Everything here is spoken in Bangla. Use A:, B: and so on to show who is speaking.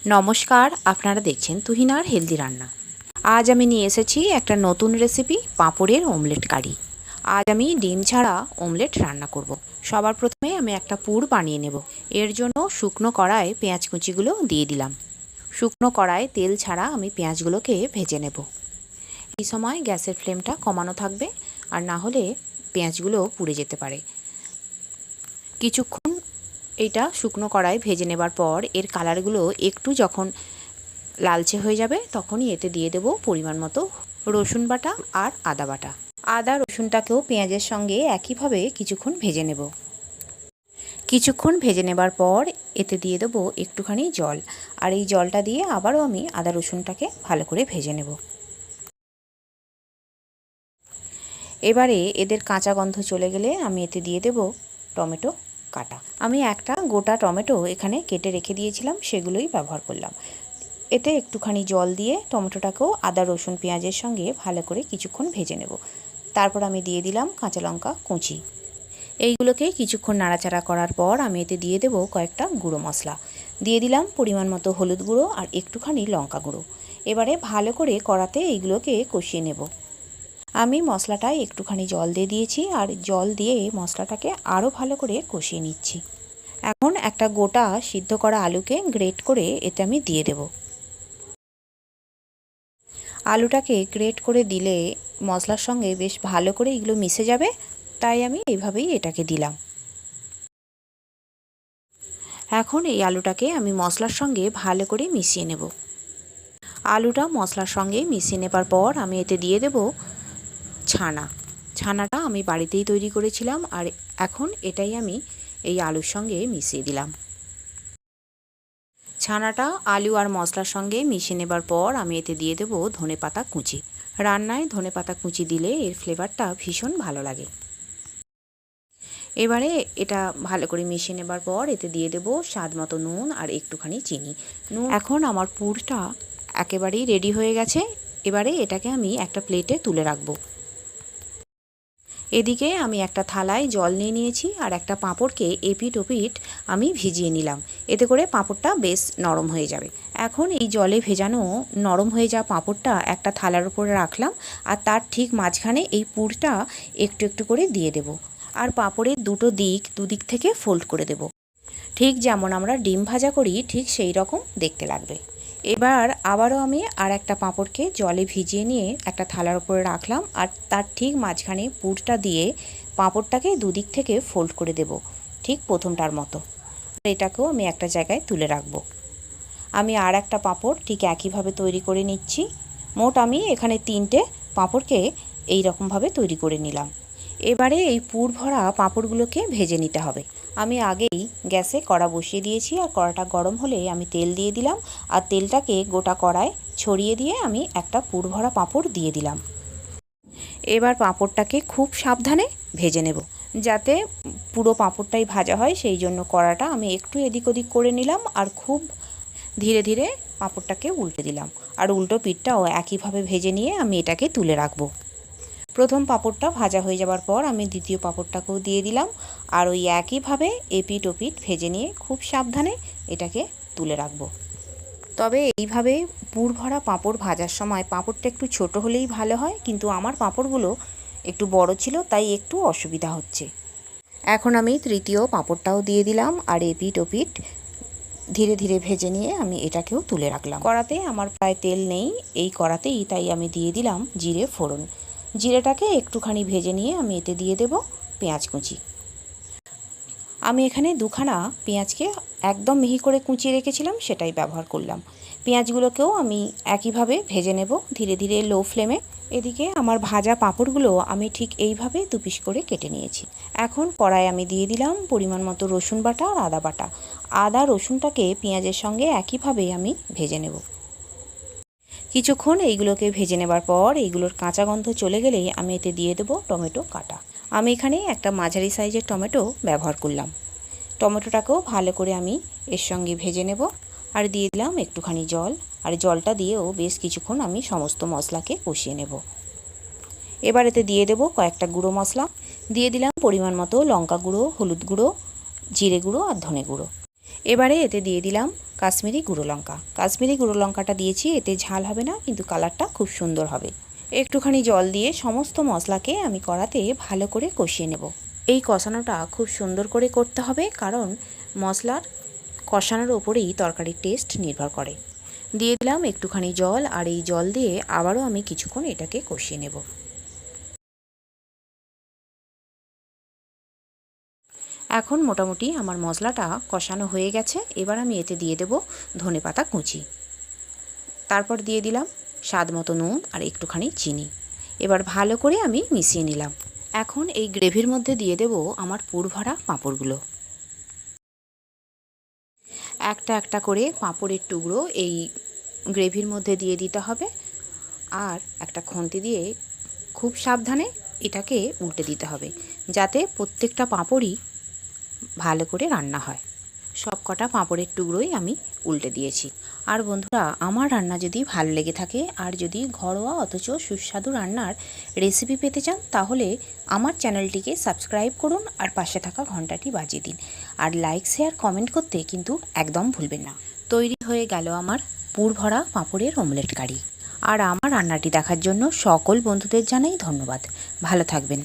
A: নমস্কার, আপনারা দেখছেন তুহিনার হেলদি রান্না। আজ আমি নিয়ে এসেছি একটা নতুন রেসিপি, পাঁপড়ের অমলেট কারি। আজ আমি ডিম ছাড়া অমলেট রান্না করব। সবার প্রথমে আমি একটা পুর বানিয়ে নেব। এর জন্য শুকনো কড়ায় পেঁয়াজ কুচিগুলো দিয়ে দিলাম। শুকনো কড়ায় তেল ছাড়া আমি পেঁয়াজগুলোকে ভেজে নেব। এই সময় গ্যাসের ফ্লেমটা কমানো থাকবে, আর না হলে পেঁয়াজগুলো পুড়ে যেতে পারে। কিছুক্ষণ এটা শুকনো কড়াই ভেজে নেবার পর এর কালারগুলো একটু যখন লালচে হয়ে যাবে তখনই এতে দিয়ে দেব পরিমাণ মতো রসুন বাটা আর আদা বাটা। আদা রসুনটাকেও পেঁয়াজের সঙ্গে একইভাবে কিছুক্ষণ ভেজে নেব। কিছুক্ষণ ভেজে নেবার পর এতে দিয়ে দেবো একটুখানি জল, আর এই জলটা দিয়ে আবারও আমি আদা রসুনটাকে ভালো করে ভেজে নেব। এবারে এদের কাঁচা গন্ধ চলে গেলে আমি এতে দিয়ে দেব টমেটো কাটা। আমি একটা গোটা টমেটো এখানে কেটে রেখে দিয়েছিলাম, সেগুলোই ব্যবহার করলাম। এতে একটুখানি জল দিয়ে টমেটোটাকেও আদা রসুন পেঁয়াজের সঙ্গে ভালো করে কিছুক্ষণ ভেজে নেব। তারপর আমি দিয়ে দিলাম কাঁচা লঙ্কা কুচি। এইগুলোকে কিছুক্ষণ নাড়াচাড়া করার পর আমি এতে দিয়ে দেব কয়েকটা গুঁড়ো মশলা। দিয়ে দিলাম পরিমাণ মতো হলুদ গুঁড়ো আর একটুখানি লঙ্কা গুঁড়ো। এবারে ভালো করে কড়াতে এইগুলোকে কষিয়ে নেব। আমি মশলাটায় একটুখানি জল দিয়ে দিয়েছি, আর জল দিয়ে মশলাটাকে আরও ভালো করে কষিয়ে নিচ্ছি। এখন একটা গোটা সিদ্ধ করা আলুকে গ্রেট করে এতে আমি দিয়ে দেব। আলুটাকে গ্রেট করে দিলে মশলার সঙ্গে বেশ ভালো করে এগুলো মিশে যাবে, তাই আমি এইভাবেই এটাকে দিলাম। এখন এই আলুটাকে আমি মশলার সঙ্গে ভালো করে মিশিয়ে নেব। আলুটা মশলার সঙ্গে মিশিয়ে নেবার পর আমি এতে দিয়ে দেব ছানাটা আমি বাড়িতেই তৈরি করেছিলাম, আর এখন এটাই আমি এই আলুর সঙ্গে মিশিয়ে দিলাম। ছানাটা আলু আর মশলার সঙ্গে মিশিয়ে নেবার পর আমি এতে দিয়ে দেব ধনেপাতা কুচি। রান্নায় ধনেপাতা কুচি দিলে এর ফ্লেভারটা ভীষণ ভালো লাগে। এবারে এটা ভালো করে মিশিয়ে নেবার পর এতে দিয়ে দেব স্বাদ মতো নুন আর একটুখানি চিনি। এখন আমার পুরটা একেবারেই রেডি হয়ে গেছে। এবারে এটাকে আমি একটা প্লেটে তুলে রাখবো। এদিকে আমি একটা থালায় জল নিয়ে নিয়েছি, আর একটা পাঁপড়কে এপিট ওপিট আমি ভিজিয়ে নিলাম। এতে করে পাঁপড়টা বেশ নরম হয়ে যাবে। এখন এই জলে ভেজানো নরম হয়ে যাওয়া পাঁপড়টা একটা থালার উপরে রাখলাম, আর তার ঠিক মাঝখানে এই পুরটা একটু একটু করে দিয়ে দেব। আর পাঁপড়ের দুদিক থেকে ফোল্ড করে দেব। ঠিক যেমন আমরা ডিম ভাজা করি ঠিক সেই রকম দেখতে লাগবে। এবার আবারও আমি আর একটা পাঁপড়কে জলে ভিজিয়ে নিয়ে একটা থালার উপরে রাখলাম, আর তার ঠিক মাঝখানে পুরটা দিয়ে পাঁপড়টাকে দুদিক থেকে ফোল্ড করে দেব, ঠিক প্রথমটার মতো। এটাকেও আমি একটা জায়গায় তুলে রাখব। আমি আর একটা পাঁপড় ঠিক একইভাবে তৈরি করে নিচ্ছি। মোট আমি এখানে 3টে পাঁপড়কে এই রকমভাবে তৈরি করে নিলাম। এবারে এই পুর ভরা পাঁপড়গুলোকে ভেজে নিতে হবে। আমি আগেই গ্যাসে কড়া বসিয়ে দিয়েছি, আর কড়াটা গরম হলে আমি তেল দিয়ে দিলাম, আর তেলটাকে গোটা কড়ায় ছড়িয়ে দিয়ে আমি একটা পুর ভরা পাঁপড় দিয়ে দিলাম। এবার পাঁপড়টাকে খুব সাবধানে ভেজে নেব, যাতে পুরো পাঁপড়টাই ভাজা হয়। সেই জন্য কড়াটা আমি একটু এদিক ওদিক করে নিলাম, আর খুব ধীরে ধীরে পাঁপড়টাকে উল্টে দিলাম। আর উল্টো পিঠটাও একইভাবে ভেজে নিয়ে আমি এটাকে তুলে রাখবো। প্রথম পাঁপড়টা ভাজা হয়ে যাবার পর আমি দ্বিতীয় পাঁপড়টাকেও দিয়ে দিলাম, আর ওই একইভাবে এপিট ওপিট ভেজে নিয়ে খুব সাবধানে এটাকে তুলে রাখবো। তবে এইভাবে পুর ভরা পাঁপড় ভাজার সময় পাঁপড়টা একটু ছোট হলেই ভালো হয়, কিন্তু আমার পাঁপড়গুলো একটু বড় ছিল, তাই একটু অসুবিধা হচ্ছে। এখন আমি তৃতীয় পাঁপড়টাও দিয়ে দিলাম, আর এপিট ওপিট ধীরে ধীরে ভেজে নিয়ে আমি এটাকেও তুলে রাখলাম। কড়াতে আমার প্রায় তেল নেই এই কড়াতেই, তাই আমি দিয়ে দিলাম জিরে ফোড়ন। জিরেটাকে একটুখানি ভেজে নিয়ে আমি এতে দিয়ে দেব পেঁয়াজ কুচি। আমি এখানে দুখানা পেঁয়াজকে একদম মিহি করে কুচিয়ে রেখেছিলাম, সেটাই ব্যবহার করলাম। পেঁয়াজগুলোকেও আমি একইভাবে ভেজে নেব ধীরে ধীরে লো ফ্লেমে। এদিকে আমার ভাজা পাঁপড়গুলো আমি ঠিক এইভাবে দুপিস করে কেটে নিয়েছি। এখন কড়াই আমি দিয়ে দিলাম পরিমাণ মতো রসুন বাটা আর আদা বাটা। আদা রসুনটাকে পেঁয়াজের সঙ্গে একইভাবে আমি ভেজে নেব। কিছুক্ষণ এইগুলোকে ভেজে নেবার পর এইগুলোর কাঁচা গন্ধ চলে গেলেই আমি এতে দিয়ে দেবো টমেটো কাটা। আমি এখানে একটা মাঝারি সাইজের টমেটো ব্যবহার করলাম। টমেটোটাকেও ভালো করে আমি এর সঙ্গে ভেজে নেব, আর দিয়ে দিলাম একটুখানি জল, আর জলটা দিয়েও বেশ কিছুক্ষণ আমি সমস্ত মশলাকে কষিয়ে নেব। এবার এতে দিয়ে দেবো কয়েকটা গুঁড়ো মশলা। দিয়ে দিলাম পরিমাণ মতো লঙ্কা গুঁড়ো, হলুদ গুঁড়ো, জিরে গুঁড়ো আর ধনে গুঁড়ো। এবারে এতে দিয়ে দিলাম কাশ্মীরি গুঁড়ো লঙ্কা। কাশ্মীরি গুঁড়ো লঙ্কাটা দিয়েছি, এতে ঝাল হবে না, কিন্তু কালারটা খুব সুন্দর হবে। একটুখানি জল দিয়ে সমস্ত মশলাকে আমি কড়াতে ভালো করে কষিয়ে নেব। এই কষানোটা খুব সুন্দর করে করতে হবে, কারণ মশলার কষানোর ওপরেই তরকারির টেস্ট নির্ভর করে। দিয়ে দিলাম একটুখানি জল, আর এই জল দিয়ে আবারও আমি কিছুক্ষণ এটাকে কষিয়ে নেব। এখন মোটামুটি আমার মশলাটা কষানো হয়ে গেছে। এবার আমি এতে দিয়ে দেব ধনেপাতা কুচি, তারপর দিয়ে দিলাম স্বাদ মতো নুন আর একটুখানি চিনি। এবার ভালো করে আমি মিশিয়ে নিলাম। এখন এই গ্রেভির মধ্যে দিয়ে দেব আমার পুর ভরা পাঁপড়গুলো। একটা একটা করে পাঁপড়ের টুকরো এই গ্রেভির মধ্যে দিয়ে দিতে হবে, আর একটা খুন্তি দিয়ে খুব সাবধানে এটাকে উল্টে দিতে হবে, যাতে প্রত্যেকটা পাঁপড়ই ভালো করে রান্না হয়। সব কটা পাঁপড়ের টুকরোই আমি উল্টে দিয়েছি। আর বন্ধুরা, আমার রান্না যদি ভালো লেগে থাকে আর যদি ঘরোয়া অথচ সুস্বাদু রান্নার রেসিপি পেতে চান, তাহলে আমার চ্যানেলটিকে সাবস্ক্রাইব করুন আর পাশে থাকা ঘন্টাটি বাজিয়ে দিন। আর লাইক, শেয়ার, কমেন্ট করতে কিন্তু একদম ভুলবেন না। তৈরি হয়ে গেল আমার পুর ভরা পাঁপড়ের অমলেট কারি। আর আমার রান্নাটি দেখার জন্য সকল বন্ধুদের জানাই ধন্যবাদ। ভালো থাকবেন।